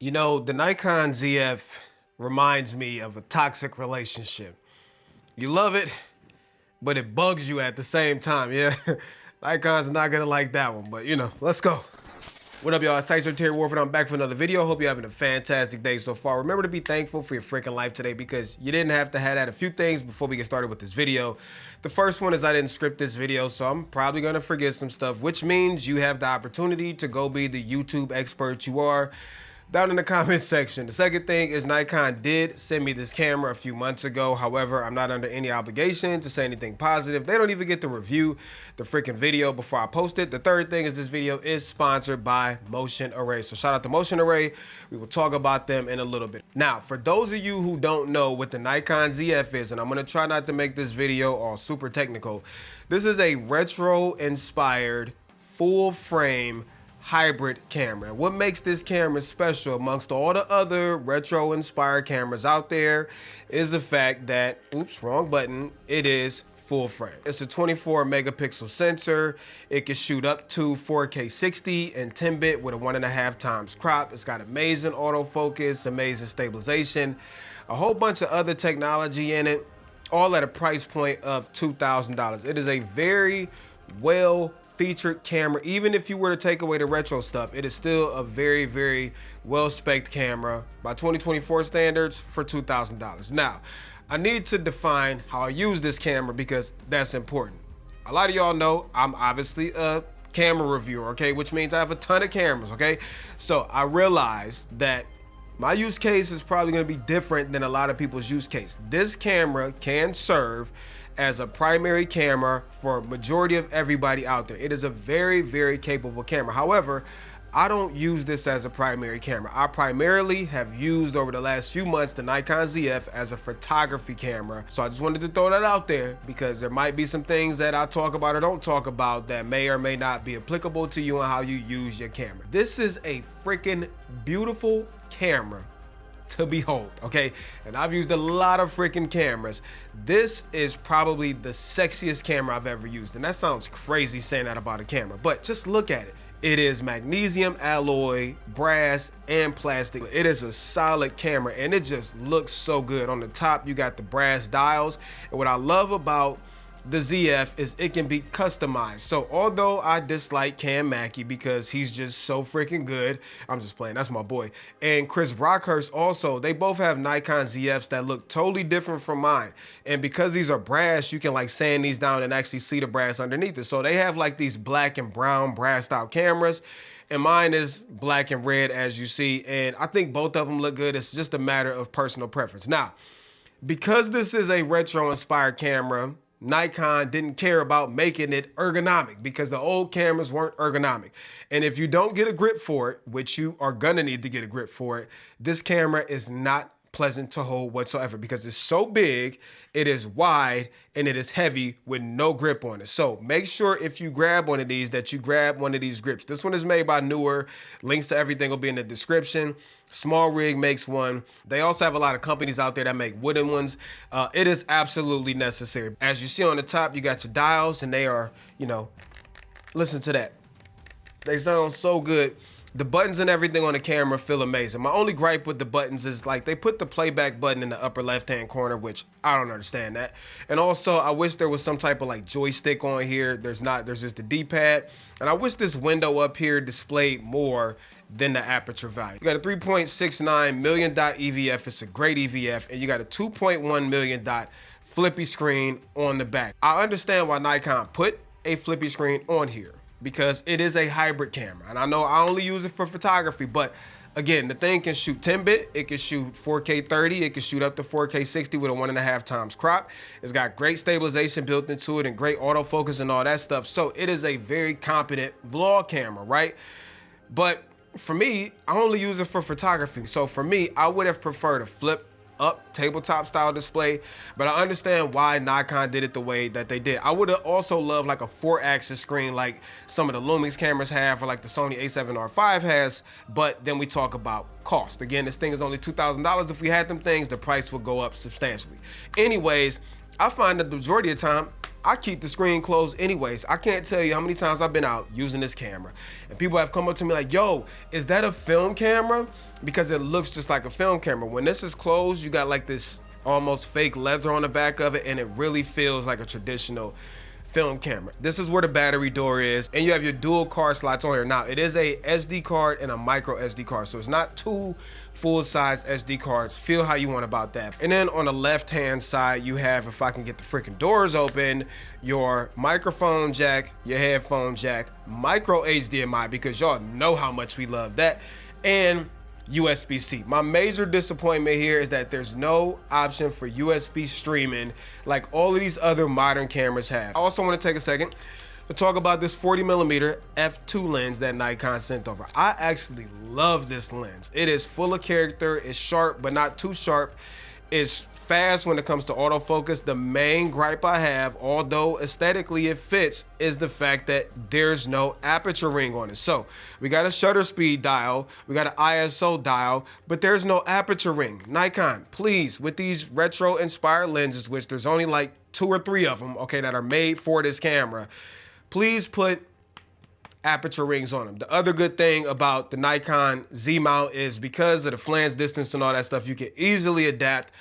You know, the Nikon ZF reminds me of a toxic relationship. You love it, but it bugs you at the same time, yeah? Nikon's not gonna like that one, but you know, let's go. What up, y'all? It's Tyson Terry Warford. I'm back for another video. Hope you're having a fantastic day so far. Remember to be thankful for your freaking life today because you didn't have to have that. A few things before we get started with this video. The first one is I didn't script this video, so I'm probably gonna forget some stuff, which means you have the opportunity to go be the YouTube expert you are down in the comments section. The second thing is Nikon did send me this camera a few months ago. However, I'm not under any obligation to say anything positive. They don't even get to review the freaking video before I post it. The third thing is this video is sponsored by Motion Array. So shout out to Motion Array. We will talk about them in a little bit. Now, for those of you who don't know what the Nikon ZF is, and I'm gonna try not to make this video all super technical, this is a retro inspired full frame hybrid camera. What makes this camera special amongst all the other retro inspired cameras out there is the fact that, oops, wrong button, it is full frame. It's a 24 megapixel sensor. It can shoot up to 4K 60 and 10-bit with a 1.5 times crop. It's got amazing autofocus, amazing stabilization, a whole bunch of other technology in it, all at a price point of $2,000. It is a very well featured camera. Even if you were to take away the retro stuff, it is still a very, very well-spec'd camera by 2024 standards for $2,000. Now, I need to define how I use this camera because that's important. A lot of y'all know I'm obviously a camera reviewer, okay? Which means I have a ton of cameras, okay? So I realized that my use case is probably gonna be different than a lot of people's use case. This camera can serve as a primary camera for majority of everybody out there. It is a very, very capable camera. However, I don't use this as a primary camera. I primarily have used over the last few months the Nikon ZF as a photography camera. So I just wanted to throw that out there because there might be some things that I talk about or don't talk about that may or may not be applicable to you and how you use your camera. This is a freaking beautiful camera to behold, okay? And I've used a lot of freaking cameras. This is probably the sexiest camera I've ever used. And that sounds crazy saying that about a camera, but just look at it. It is magnesium alloy, brass, and plastic. It is a solid camera and it just looks so good. On the top, you got the brass dials. And what I love about the ZF is it can be customized. So although I dislike Cam Mackey because he's just so freaking good, I'm just playing, that's my boy, and Chris Brockhurst also, they both have Nikon ZFs that look totally different from mine. And because these are brass, you can like sand these down and actually see the brass underneath it. So they have like these black and brown brassed out cameras, and mine is black and red as you see. And I think both of them look good. It's just a matter of personal preference. Now, because this is a retro inspired camera, Nikon didn't care about making it ergonomic because the old cameras weren't ergonomic. And if you don't get a grip for it, which you are gonna need to get a grip for it, this camera is not pleasant to hold whatsoever because it's so big, it is wide, and it is heavy with no grip on it. So make sure if you grab one of these that you grab one of these grips. This one is made by Neewer. Links to everything will be in the description. Small Rig makes one. They also have a lot of companies out there that make wooden ones. It is absolutely necessary. As you see on the top, you got your dials and they are, you know, listen to that. They sound so good. The buttons and everything on the camera feel amazing. My only gripe with the buttons is like they put the playback button in the upper left-hand corner, which I don't understand that. And also I wish there was some type of like joystick on here. There's not, there's just the D-pad. And I wish this window up here displayed more than the aperture value. You got a 3.69 million dot EVF. It's a great EVF. And you got a 2.1 million dot flippy screen on the back. I understand why Nikon put a flippy screen on here, because it is a hybrid camera. And I know I only use it for photography, but again, the thing can shoot 10-bit, it can shoot 4K 30, it can shoot up to 4K 60 with a 1.5 times crop. It's got great stabilization built into it and great autofocus and all that stuff. So it is a very competent vlog camera, right? But for me, I only use it for photography. So for me, I would have preferred a flip up tabletop style display, but I understand why Nikon did it the way that they did. I would have also loved like a 4-axis screen like some of the Lumix cameras have or like the Sony a7R5 has, but then we talk about cost. Again, this thing is only $2,000. If we had them things, the price would go up substantially. Anyways, I find that the majority of the time, I keep the screen closed anyways. I can't tell you how many times I've been out using this camera and people have come up to me like, yo, is that a film camera? Because it looks just like a film camera. When this is closed, you got like this almost fake leather on the back of it, and it really feels like a traditional film camera. This is where the battery door is, and you have your dual card slots on here. Now, it is a SD card and a micro SD card, so it's not two full-size SD cards. Feel how you want about that. And then on the left-hand side, you have, if I can get the freaking doors open, your microphone jack, your headphone jack, micro HDMI, because y'all know how much we love that, and USB-C. My major disappointment here is that there's no option for USB streaming like all of these other modern cameras have. I also want to take a second to talk about this 40mm f2 lens that Nikon sent over. I actually love this lens. It is full of character, it's sharp, but not too sharp. It's fast when it comes to autofocus. The main gripe I have, although aesthetically it fits, is the fact that there's no aperture ring on it. So we got a shutter speed dial, we got an ISO dial, but there's no aperture ring. Nikon, please, with these retro inspired lenses, which there's only like 2 or 3 of them, okay, that are made for this camera, please put aperture rings on them. The other good thing about the Nikon Z mount is because of the flange distance and all that stuff, you can easily adapt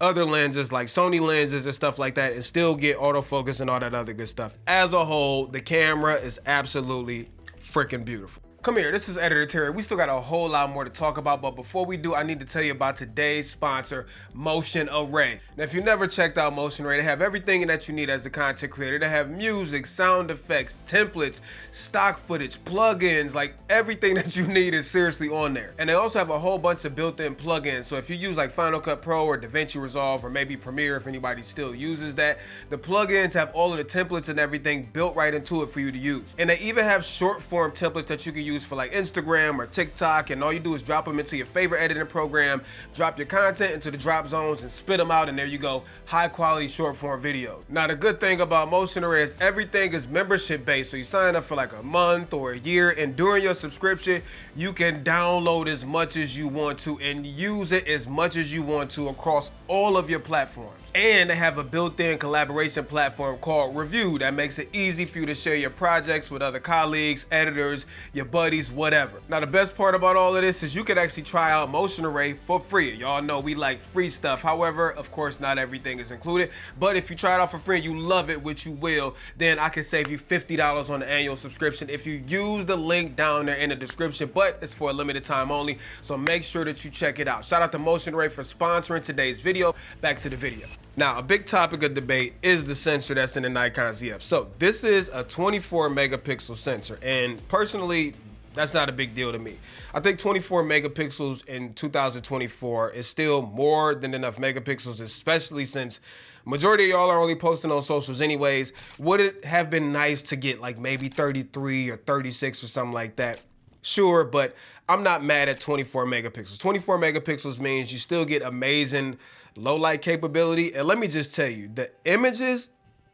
other lenses like Sony lenses and stuff like that and still get autofocus and all that other good stuff. As a whole, the camera is absolutely freaking beautiful. Come here, this is Editor Terry. We still got a whole lot more to talk about, but before we do, I need to tell you about today's sponsor, Motion Array. Now, if you've never checked out Motion Array, they have everything that you need as a content creator. They have music, sound effects, templates, stock footage, plugins, like everything that you need is seriously on there. And they also have a whole bunch of built-in plugins. So if you use like Final Cut Pro or DaVinci Resolve or maybe Premiere, if anybody still uses that, the plugins have all of the templates and everything built right into it for you to use. And they even have short form templates that you can use for like Instagram or TikTok, and all you do is drop them into your favorite editing program, drop your content into the drop zones and spit them out, and there you go, high quality short form videos. Now the good thing about Motion Array is everything is membership based, so you sign up for like a month or a year, and during your subscription you can download as much as you want to and use it as much as you want to across all of your platforms. And they have a built-in collaboration platform called Review that makes it easy for you to share your projects with other colleagues, editors, your buddies, whatever. Now the best part about all of this is you can actually try out Motion Array for free. Y'all know we like free stuff. However, of course, not everything is included, but if you try it out for free and you love it, which you will, then I can save you $50 on the annual subscription if you use the link down there in the description, but it's for a limited time only, so make sure that you check it out. Shout out to Motion Array for sponsoring today's video. Back to the video. Now, a big topic of debate is the sensor that's in the Nikon ZF. So this is a 24 megapixel sensor, and personally, that's not a big deal to me. I think 24 megapixels in 2024 is still more than enough megapixels, especially since majority of y'all are only posting on socials anyways. Would it have been nice to get like maybe 33 or 36 or something like that? Sure, but I'm not mad at 24 megapixels. 24 megapixels means you still get amazing low light capability. And let me just tell you, the images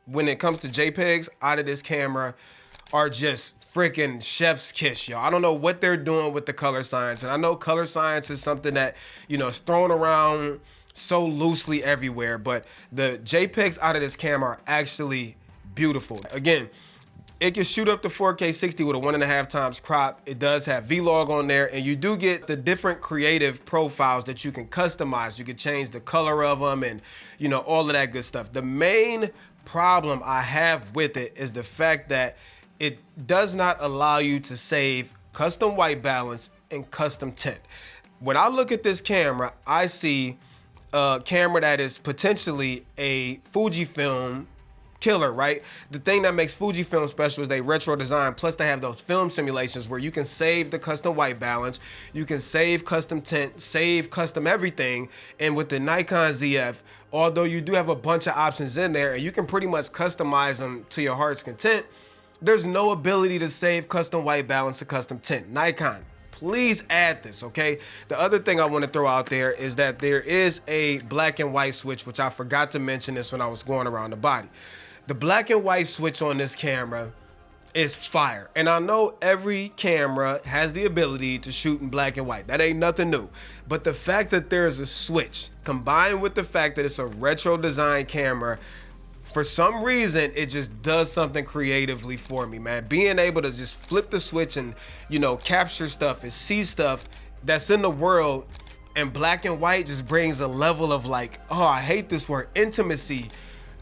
when it comes to JPEGs out of this camera are just freaking chef's kiss, y'all. I don't know what they're doing with the color science. And I know color science is something that, you know, is thrown around so loosely everywhere, but the JPEGs out of this camera are actually beautiful. Again, it can shoot up to 4K 60 with a 1.5 times crop. It does have Vlog on there, and you do get the different creative profiles that you can customize. You can change the color of them and, you know, all of that good stuff. The main problem I have with it is the fact that it does not allow you to save custom white balance and custom tint. When I look at this camera, I see a camera that is potentially a Fujifilm killer, right? The thing that makes Fujifilm special is they retro design, plus they have those film simulations where you can save the custom white balance, you can save custom tint, save custom everything. And with the Nikon ZF, although you do have a bunch of options in there and you can pretty much customize them to your heart's content, there's no ability to save custom white balance or custom tint. Nikon, please add this, okay? The other thing I want to throw out there is that there is a black and white switch, which I forgot to mention this when I was going around the body. The black and white switch on this camera is fire. And I know every camera has the ability to shoot in black and white. That ain't nothing new. But the fact that there's a switch, combined with the fact that it's a retro design camera, For some reason, it just does something creatively for me, man. Being able to just flip the switch and, capture stuff and see stuff that's in the world in black and white just brings a level of like, oh, I hate this word, intimacy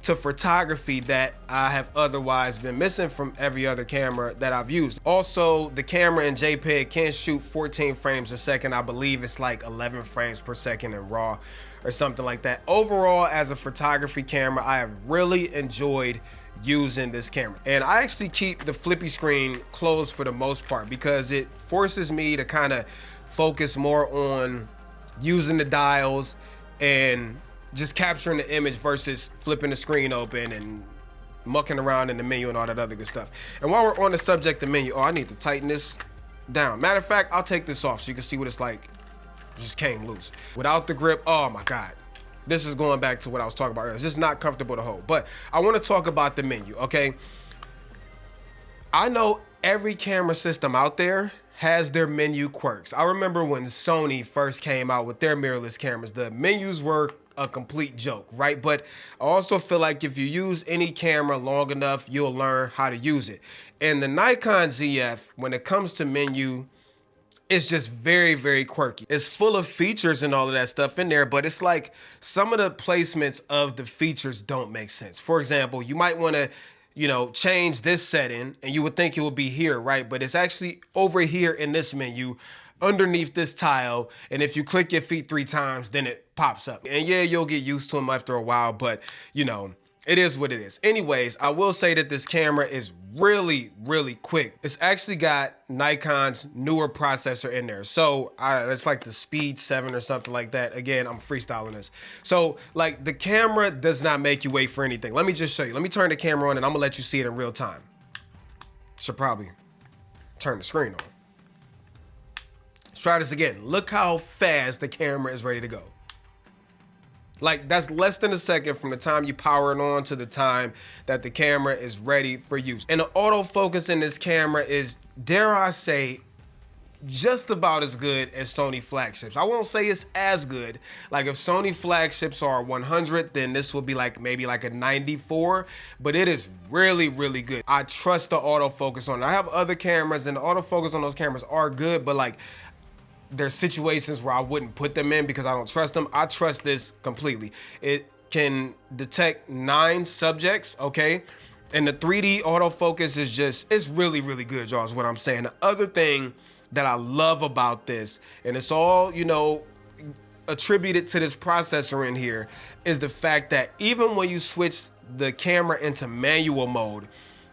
to photography that I have otherwise been missing from every other camera that I've used. Also, the camera in JPEG can shoot 14 frames a second. I believe it's like 11 frames per second in RAW or something like that. Overall, as a photography camera, I have really enjoyed using this camera. And I actually keep the flippy screen closed for the most part because it forces me to kind of focus more on using the dials and just capturing the image versus flipping the screen open and mucking around in the menu and all that other good stuff. And while we're on the subject of menu, I need to tighten this down. Matter of fact, I'll take this off so you can see what it's like. It just came loose. Without the grip, oh my God. This is going back to what I was talking about earlier. It's just not comfortable to hold. But I want to talk about the menu, okay? I know every camera system out there has their menu quirks. I remember when Sony first came out with their mirrorless cameras, the menus were a complete joke, right? But I also feel like if you use any camera long enough, you'll learn how to use it. And the Nikon ZF, when it comes to menu, it's just very, very quirky. It's full of features and all of that stuff in there, but it's like some of the placements of the features don't make sense. For example, you might want to change this setting and you would think it would be here, right? But it's actually over here in this menu underneath this tile. And if you click your feet 3 times, then it pops up. And yeah, you'll get used to them after a while, but it is what it is. Anyways, I will say that this camera is really, really quick. It's actually got Nikon's newer processor in there. So it's like the Speed 7 or something like that. Again, I'm freestyling this. So like the camera does not make you wait for anything. Let me just show you. Let me turn the camera on and I'm gonna let you see it in real time. Should probably turn the screen on. Let's try this again. Look how fast the camera is ready to go. Like that's less than a second from the time you power it on to the time that the camera is ready for use. And the autofocus in this camera is, dare I say, just about as good as Sony flagships. I won't say it's as good. Like if Sony flagships are 100, then this will be like maybe like a 94, but it is really, really good. I trust the autofocus on it. I have other cameras and the autofocus on those cameras are good, but like there's situations where I wouldn't put them in because I don't trust them. I trust this completely. It can detect 9 subjects, okay? And the 3D autofocus is just, it's really, really good, y'all, is what I'm saying. The other thing that I love about this, and it's all, attributed to this processor in here, is the fact that even when you switch the camera into manual mode,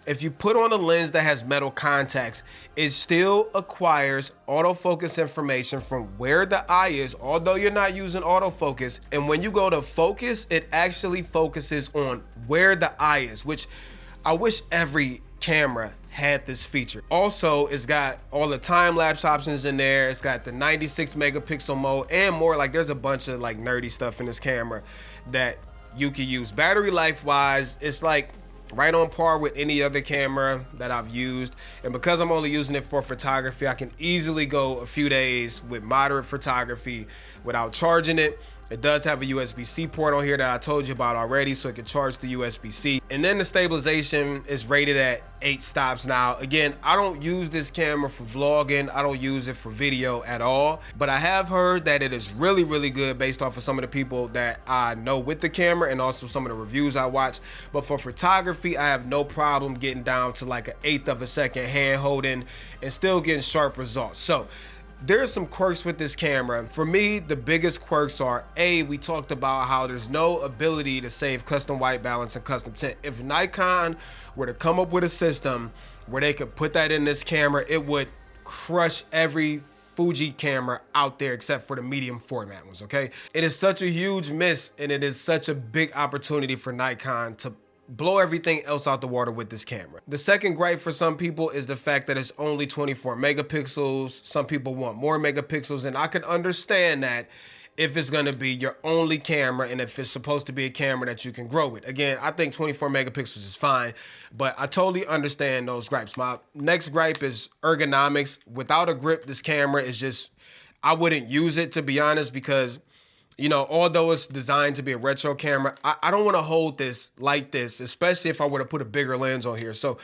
if you put on a lens that has metal contacts, it still acquires autofocus information from where the eye is, although you're not using autofocus. And when you go to focus, it actually focuses on where the eye is, which I wish every camera had this feature. Also, it's got all the time-lapse options in there. It's got the 96 megapixel mode and more. Like there's a bunch of like nerdy stuff in this camera that you can use. Battery life-wise, it's like right on par with any other camera that I've used. And because I'm only using it for photography, I can easily go a few days with moderate photography without charging it. It does have a USB-C port on here that I told you about already, so it can charge the USB-C. And then the stabilization is rated at 8 stops now. Again, I don't use this camera for vlogging. I don't use it for video at all, but I have heard that it is really, really good based off of some of the people that I know with the camera and also some of the reviews I watch. But for photography, I have no problem getting down to like 1/8 of a second hand holding and still getting sharp results. So there are some quirks with this camera. For me, the biggest quirks are, we talked about how there's no ability to save custom white balance and custom tint. If Nikon were to come up with a system where they could put that in this camera, it would crush every Fuji camera out there except for the medium format ones, okay? It is such a huge miss and it is such a big opportunity for Nikon to blow everything else out the water with this camera. The second gripe for some people is the fact that it's only 24 megapixels. Some people want more megapixels, and I can understand that if it's gonna be your only camera and if it's supposed to be a camera that you can grow with. Again, I think 24 megapixels is fine, but I totally understand those gripes. My next gripe is ergonomics. Without a grip, this camera is just, I wouldn't use it, to be honest, because You know, although it's designed to be a retro camera, I don't want to hold this like this, especially if I were to put a bigger lens on here. So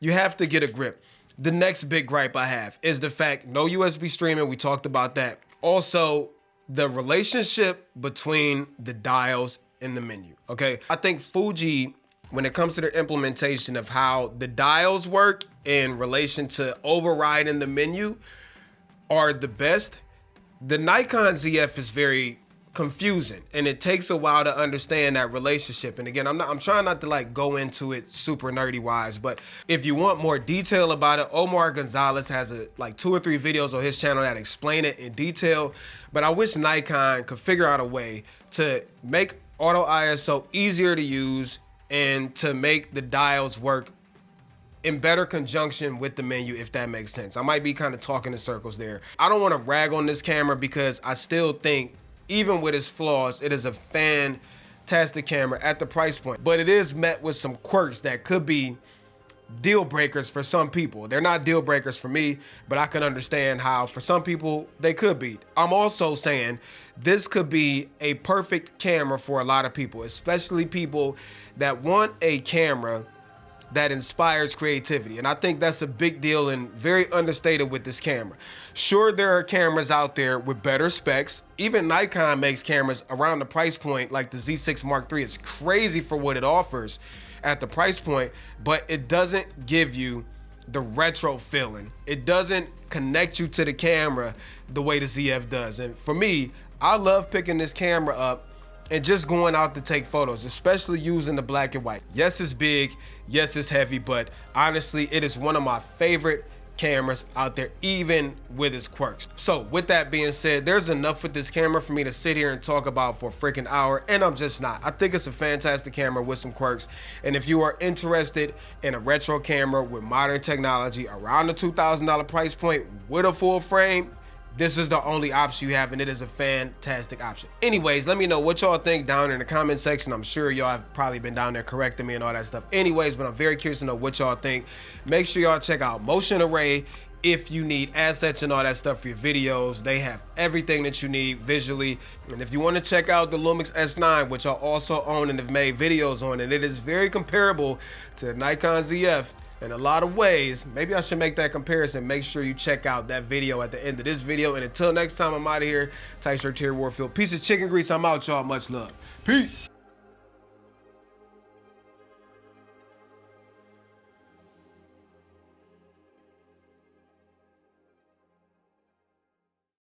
you have to get a grip. The next big gripe I have is the fact no USB streaming. We talked about that. Also, the relationship between the dials and the menu. Okay, I think Fuji, when it comes to their implementation of how the dials work in relation to overriding the menu, are the best. The Nikon ZF is very confusing, and it takes a while to understand that relationship. And again, I'm trying not to like go into it super nerdy wise, but if you want more detail about it, Omar Gonzalez has like 2 or 3 videos on his channel that explain it in detail. But I wish Nikon could figure out a way to make auto ISO easier to use and to make the dials work in better conjunction with the menu, if that makes sense. I might be kind of talking in circles there. I don't want to rag on this camera because I still think, even with its flaws, it is a fantastic camera at the price point. But it is met with some quirks that could be deal breakers for some people. They're not deal breakers for me, but I can understand how for some people they could be. I'm also saying this could be a perfect camera for a lot of people, especially people that want a camera that inspires creativity. And I think that's a big deal and very understated with this camera. Sure, there are cameras out there with better specs. Even Nikon makes cameras around the price point, like the Z6 Mark III. It's crazy for what it offers at the price point, but it doesn't give you the retro feeling. It doesn't connect you to the camera the way the ZF does. And for me, I love picking this camera up and just going out to take photos, especially using the black and white. Yes, it's big, yes, it's heavy, but honestly, it is one of my favorite cameras out there, even with its quirks. So with that being said, there's enough with this camera for me to sit here and talk about for a freaking hour, and I'm just not. I think it's a fantastic camera with some quirks, and if you are interested in a retro camera with modern technology around the $2,000 price point with a full frame, this is the only option you have, and it is a fantastic option. Anyways, let me know what y'all think down in the comment section. I'm sure y'all have probably been down there correcting me and all that stuff. Anyways, but I'm very curious to know what y'all think. Make sure y'all check out Motion Array if you need assets and all that stuff for your videos. They have everything that you need visually. And if you want to check out the Lumix S9, which I also own and have made videos on, and it is very comparable to the Nikon ZF, in a lot of ways. Maybe I should make that comparison. Make sure you check out that video at the end of this video. And until next time, I'm out of here. Tight Shirt Terry Warfield. Piece of chicken grease. I'm out, y'all. Much love. Peace.